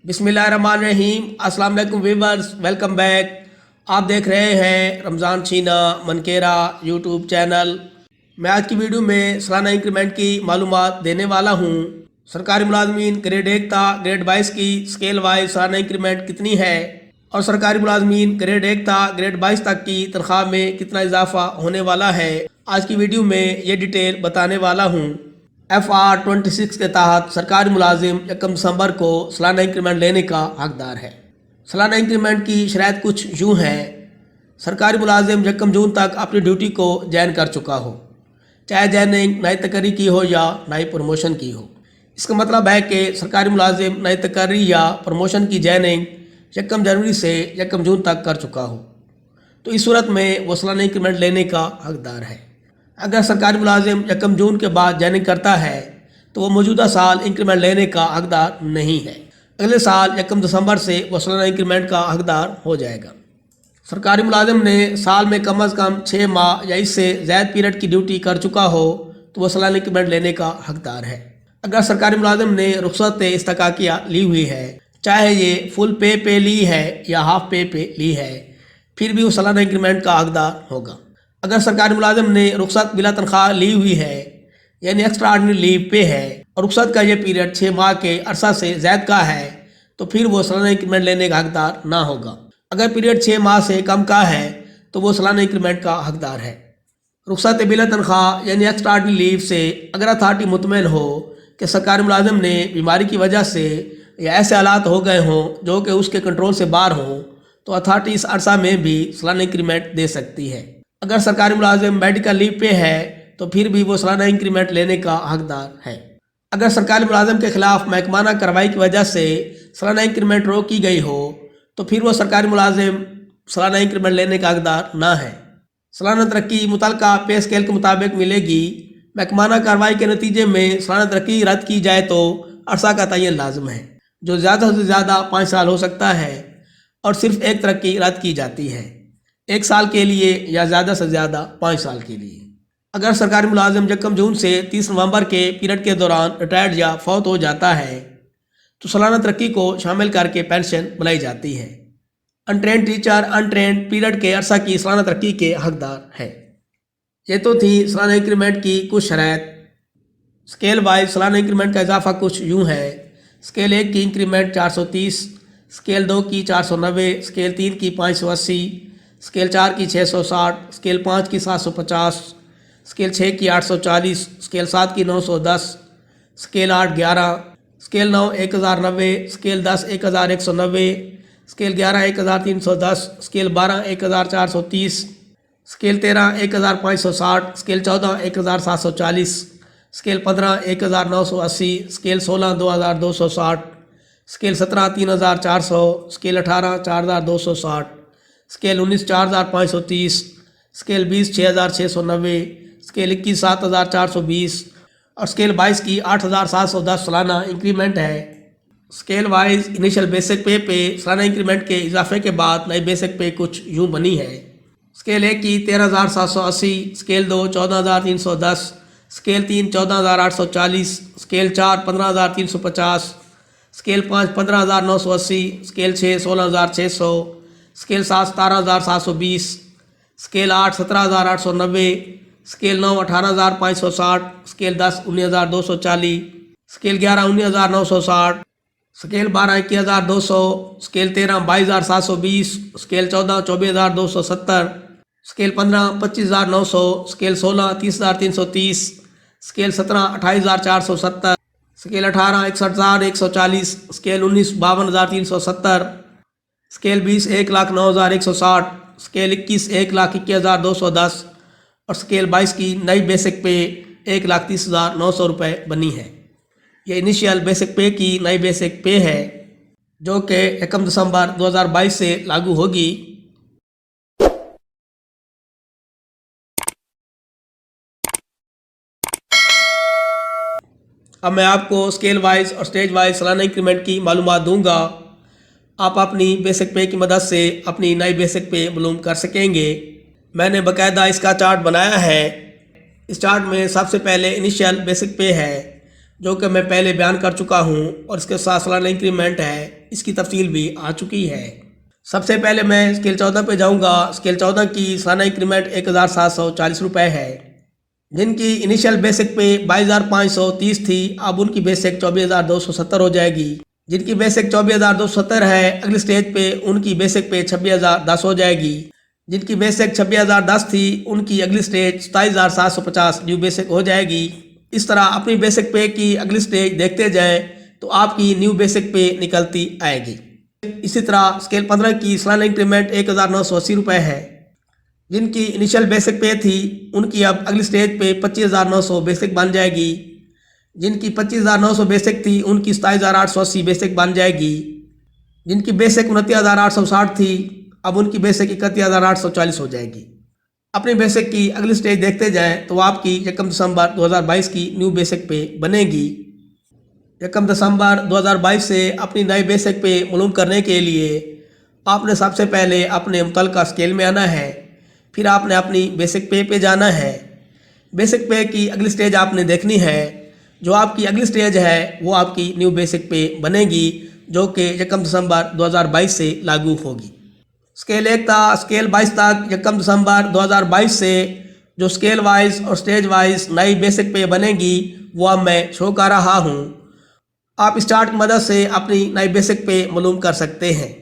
बिस्मिल्लाहिर्रहमानिर्रहीम। अस्सलाम वालेकुम व्यूअर्स, वेलकम बैक। आप देख रहे हैं रमज़ान शीना मनकेरा यूट्यूब चैनल। मैं आज की वीडियो में सालाना इंक्रीमेंट की मालूमात देने वाला हूँ। सरकारी मुलाजमीन ग्रेड 1 था ग्रेड 22 की स्केल वाइज सालाना इंक्रीमेंट कितनी है और सरकारी मुलाजमीन ग्रेड 1 था ग्रेड 22 तक की तनख्वाह में कितना इजाफा होने वाला है, आज की वीडियो में ये डिटेल बताने वाला हूँ। FR 26 के तहत सरकारी मुलाजिम 1 दिसंबर को सालाना इंक्रीमेंट लेने का हकदार है। सालाना इंक्रीमेंट की शराइत कुछ यूँ हैं। सरकारी मुलाजिम 1 जून तक अपनी ड्यूटी को ज्वाइन कर चुका हो, चाहे ज्वाइनिंग नई तकर्री की हो या नई प्रमोशन की हो। इसका मतलब है कि सरकारी मुलाजिम नई तकर्री या प्रमोशन की ज्वाइनिंग 1 जनवरी से 1 जून तक कर चुका हो, तो इस सूरत में वो सालाना इंक्रीमेंट लेने का हकदार है। अगर सरकारी मुलाजिम 1 जून के बाद ज्वाइनिंग करता है तो वो मौजूदा साल इंक्रीमेंट लेने का हकदार नहीं है। अगले साल 1 दिसंबर से वो सालाना इंक्रीमेंट का हकदार हो जाएगा। सरकारी मुलाजिम ने साल में कम अज़ कम 6 माह या इससे ज़्यादा पीरियड की ड्यूटी कर चुका हो तो वो सालाना इंक्रीमेंट लेने का हकदार है। अगर सरकारी मुलाजिम ने रुख्सत इस्तकाकिया ली हुई है, चाहे ये फुल पे ली है या हाफ पे ली है, फिर भी वो सालाना इंक्रीमेंट का हकदार होगा। अगर सरकारी मुलाजिम ने रुख्सत बिला तनख्वाह ली हुई है, यानी एक्स्ट्रा ऑर्डिनरी लीव पे है और रुख्सत का ये पीरियड 6 माह के अरसा से ज़्यादा का है, तो फिर वो सालाना इंक्रीमेंट लेने का हकदार ना होगा। अगर पीरियड 6 माह से कम का है तो वो सालाना इंक्रीमेंट का हकदार है। रुख्सत बिला तनख्वाह यानी एक्स्ट्रा ऑर्डिनरी लीव से अगर अथॉरिटी मुतमईन हो कि सरकारी मुलाजिम ने बीमारी की वजह से या ऐसे हालात हो गए हों जो कि उसके कंट्रोल से बाहर हों, तो अथॉरिटी इस अरसा में भी सालाना इंक्रीमेंट दे सकती है। अगर सरकारी मुलाजिम मेडिकल लीव पे है तो फिर भी वो सालाना इंक्रीमेंट लेने का हकदार है। अगर सरकारी मुलाजिम के खिलाफ महकमाना कार्रवाई की वजह से सालाना इंक्रीमेंट रोक की गई हो तो फिर वो सरकारी मुलाजिम सालाना इंक्रीमेंट लेने का हकदार ना है। सालाना तरक्की मुतल्लिका पे स्केल के मुताबिक मिलेगी। महकमाना कार्रवाई के नतीजे में सालाना तरक्की रद्द की जाए तो अरसा का तयन लाजम है, जो ज़्यादा से ज़्यादा 5 साल हो सकता है, और सिर्फ एक तरक्की रद्द की जाती है, 1 साल के लिए या ज़्यादा से ज़्यादा 5 साल के लिए। अगर सरकारी मुलाजिम 1 जून से 30 नवंबर के पीरियड के दौरान रिटायर्ड या फौत हो जाता है तो सालाना तरक्की को शामिल करके पेंशन बनाई जाती है। अनट्रेंड टीचर अनट्रेंड पीरियड के अरसा की सालाना तरक्की के हकदार है। ये तो थी सालाना इंक्रीमेंट की कुछ शराइत। स्केल वाइज सालाना इंक्रीमेंट का इजाफा कुछ यूँ है। स्केल 1 की इंक्रीमेंट 430, स्केल 2 की 490, स्केल 3 की 580, स्केल 4 की 660, स्केल 5 की 750, स्केल 6 की 840, स्केल 7 की 910, scale 8 11, scale 9 1090, scale 10 1190, scale 11 1310, scale 12 1430, scale 13 1560, scale 14 1740, scale 15 1980, scale 16 2260, scale 17 3400, scale 18 4260, scale 19 4530, scale 20 6690, scale 21 7420 और स्केल 22 की 8710 सालाना इंक्रीमेंट है। स्केल वाइज इनिशियल बेसिक पे सालाना इंक्रीमेंट के इजाफे के बाद नई बेसिक पे कुछ यूँ बनी है। स्केल 1 की 13780, scale 2 14310, scale 3 14840, scale 4 15350, scale 5 15980, scale 6 16600, scale 7 17720, scale 8 17890, scale 9 18560, scale 10 19240, scale 11 19960, scale 12 21200, scale 13 22720, scale 14 24270, scale 15 25900, scale 16 30330, scale 17 28470, scale 18 61140, scale 19 52370, scale 20 1,09,160, scale 21 1,21,210 और स्केल 22 की नई बेसिक पे 1,30,900 रुपये बनी है। ये इनिशियल बेसिक पे की नई बेसिक पे है जो कि 1 दिसंबर 2022 से लागू होगी। अब मैं आपको स्केल वाइज और स्टेज वाइज सालाना इंक्रीमेंट की मालूमात दूंगा। आप अपनी बेसिक पे की मदद से अपनी नई बेसिक पे मालूम कर सकेंगे। मैंने बाकायदा इसका चार्ट बनाया है। इस चार्ट में सबसे पहले इनिशियल बेसिक पे है जो कि मैं पहले बयान कर चुका हूँ और इसके साथ सालाना इंक्रीमेंट है। इसकी तफसील भी आ चुकी है। सबसे पहले मैं स्केल 14 पे जाऊंगा। स्केल 14 की सालाना इंक्रीमेंट 1740 रुपये है। जिनकी इनिशियल बेसिक पे 22,530 थी, अब उनकी बेसिक 24,270 हो जाएगी। जिनकी बेसिक 24,270 है, अगली स्टेज पे उनकी बेसिक पे 26,010 हो जाएगी। जिनकी बेसिक 26,010 थी, उनकी अगली स्टेज 27,750 न्यू बेसिक हो जाएगी। इस तरह अपनी बेसिक पे की अगली स्टेज देखते जाए तो आपकी न्यू बेसिक पे निकलती आएगी। इसी तरह स्केल 15 की सालाना इंक्रीमेंट 1,980 रुपये है। जिनकी इनिशियल बेसिक पे थी, उनकी अब अगली स्टेज पे 25,900 बेसिक बन जाएगी। जिनकी 25,900 बेसिक थी, उनकी 27,880 बेसिक बन जाएगी। जिनकी बेसिक 29,860 थी, अब उनकी बेसिक 31,840 हो जाएगी। अपनी बेसिक की अगली स्टेज देखते जाएं तो आपकी 1 दिसंबर 2022 की न्यू बेसिक पे बनेगी। 1 दिसंबर 2022 से अपनी नई बेसिक पे मालूम करने के लिए आपने सबसे पहले अपने मुतल्लिका स्केल में आना है। फिर आपने अपनी बेसिक पे जाना है। बेसिक पे की अगली स्टेज आपने देखनी है। जो आपकी अगली स्टेज है वो आपकी न्यू बेसिक पे बनेगी, जो कि 1 दिसंबर 2022 से लागू होगी। स्केल 1 था स्केल 22 तक 1 दिसंबर 2022 से जो स्केल वाइज और स्टेज वाइज नई बेसिक पे बनेगी वो अब मैं शो कर रहा हूँ। आप इस चार्ट की मदद से अपनी नई बेसिक पे मालूम कर सकते हैं।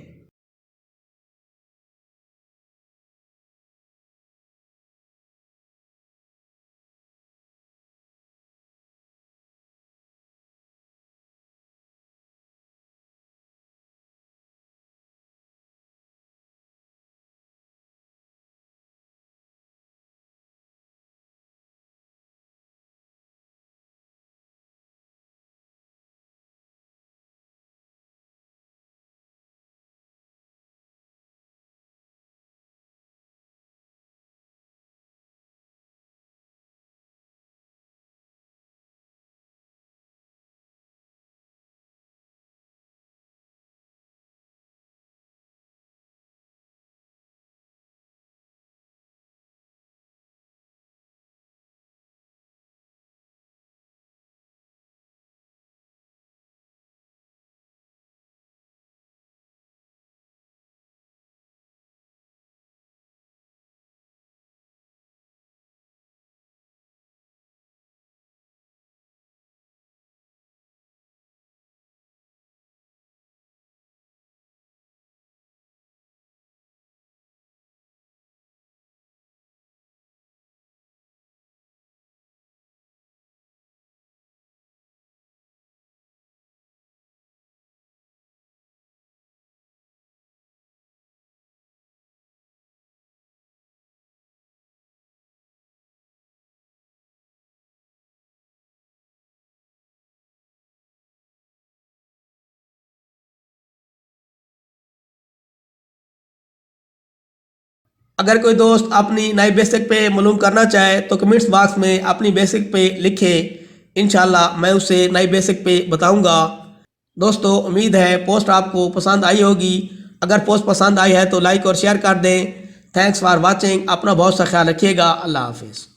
अगर कोई दोस्त अपनी नई बेसिक पे मालूम करना चाहे तो कमेंट्स बॉक्स में अपनी बेसिक पे लिखे। इंशाल्लाह मैं उसे नई बेसिक पे बताऊंगा। दोस्तों, उम्मीद है पोस्ट आपको पसंद आई होगी। अगर पोस्ट पसंद आई है तो लाइक और शेयर कर दें। Thanks for watching. अपना बहुत सा ख्याल रखिएगा। अल्लाह हाफिज़।